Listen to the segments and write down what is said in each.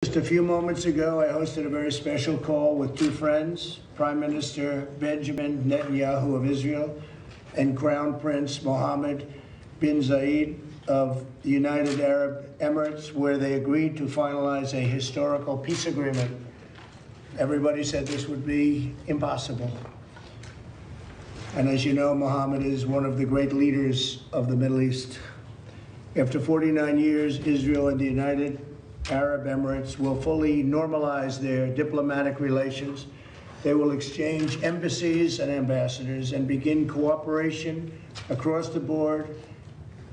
Just a few moments ago, I hosted a very special call with two friends, Prime Minister Benjamin Netanyahu of Israel and Crown Prince Mohammed bin Zayed of the United Arab Emirates, where they agreed to finalize a historical peace agreement. Everybody said this would be impossible. And as you know, Mohammed is one of the great leaders of the Middle East. After 49 years, Israel and the United Arab Emirates will fully normalize their diplomatic relations. They will exchange embassies and ambassadors and begin cooperation across the board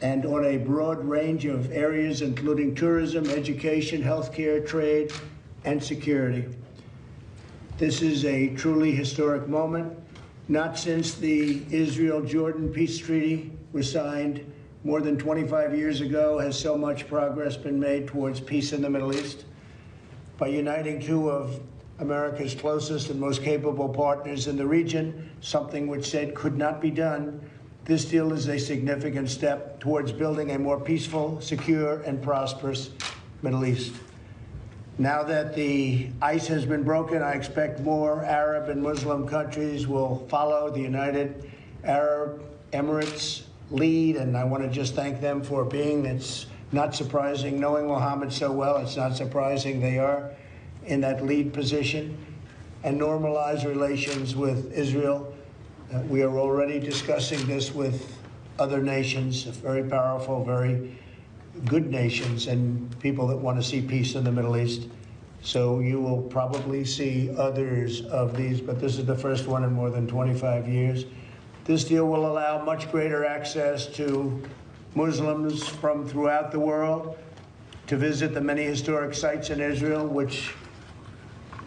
and on a broad range of areas, including tourism, education, healthcare, trade, and security. This is a truly historic moment. Not since the Israel-Jordan peace treaty was signed more than 25 years ago has so much progress been made towards peace in the Middle East. By uniting two of America's closest and most capable partners in the region, something which said could not be done, this deal is a significant step towards building a more peaceful, secure, and prosperous Middle East. Now that the ice has been broken, I expect more Arab and Muslim countries will follow the United Arab Emirates lead, and I want to just thank them for being. It's not surprising, knowing Mohammed so well, it's not surprising they are in that lead position, and normalize relations with Israel. We are already discussing this with other nations, very powerful, very good nations, and people that want to see peace in the Middle East. So you will probably see others of these, but this is the first one in more than 25 years. This deal will allow much greater access to Muslims from throughout the world to visit the many historic sites in Israel, which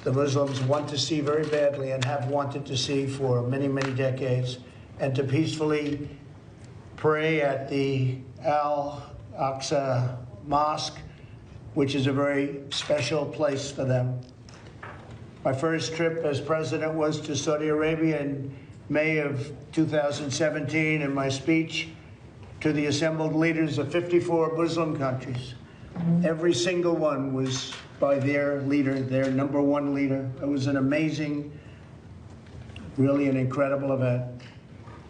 the Muslims want to see very badly and have wanted to see for many, many decades, and to peacefully pray at the Al-Aqsa Mosque, which is a very special place for them. My first trip as president was to Saudi Arabia in May of 2017, and my speech to the assembled leaders of 54 Muslim countries. Every single one was by their leader, their number one leader. It was an amazing, really an incredible event,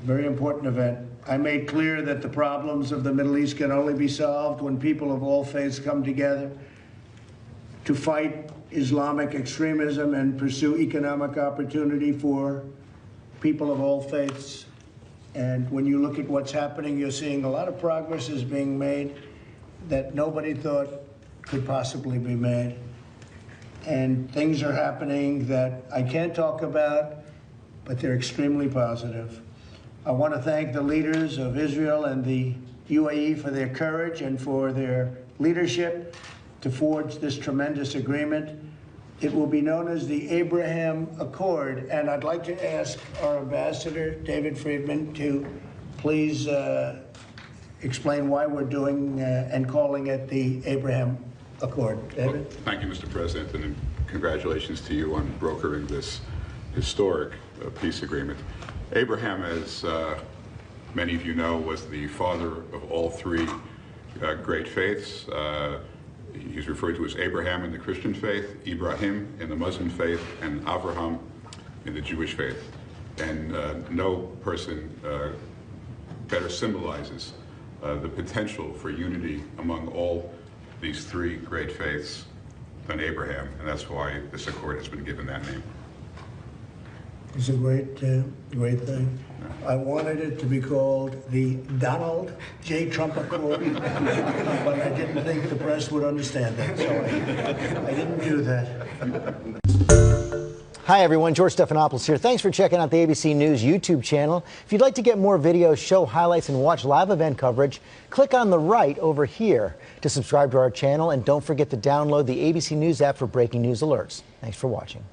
very important event. I made clear that the problems of the Middle East can only be solved when people of all faiths come together to fight Islamic extremism and pursue economic opportunity for people of all faiths. And when you look at what's happening, you're seeing a lot of progress is being made that nobody thought could possibly be made. And things are happening that I can't talk about, but they're extremely positive. I want to thank the leaders of Israel and the UAE for their courage and for their leadership to forge this tremendous agreement. It will be known as the Abraham Accord, and I'd like to ask our ambassador, David Friedman, to please explain why we're doing and calling it the Abraham Accord. David? Well, thank you, Mr. President, and congratulations to you on brokering this historic peace agreement. Abraham, as many of you know, was the father of all three great faiths. He's referred to as Abraham in the Christian faith, Ibrahim in the Muslim faith, and Avraham in the Jewish faith. And no person better symbolizes the potential for unity among all these three great faiths than Abraham, and that's why this accord has been given that name. It's a great thing. I wanted it to be called the Donald J. Trump Accord, but I didn't think the press would understand that, so I didn't do that. Hi, everyone. George Stephanopoulos here. Thanks for checking out the ABC News YouTube channel. If you'd like to get more videos, show highlights, and watch live event coverage, click on the right over here to subscribe to our channel, and don't forget to download the ABC News app for breaking news alerts. Thanks for watching.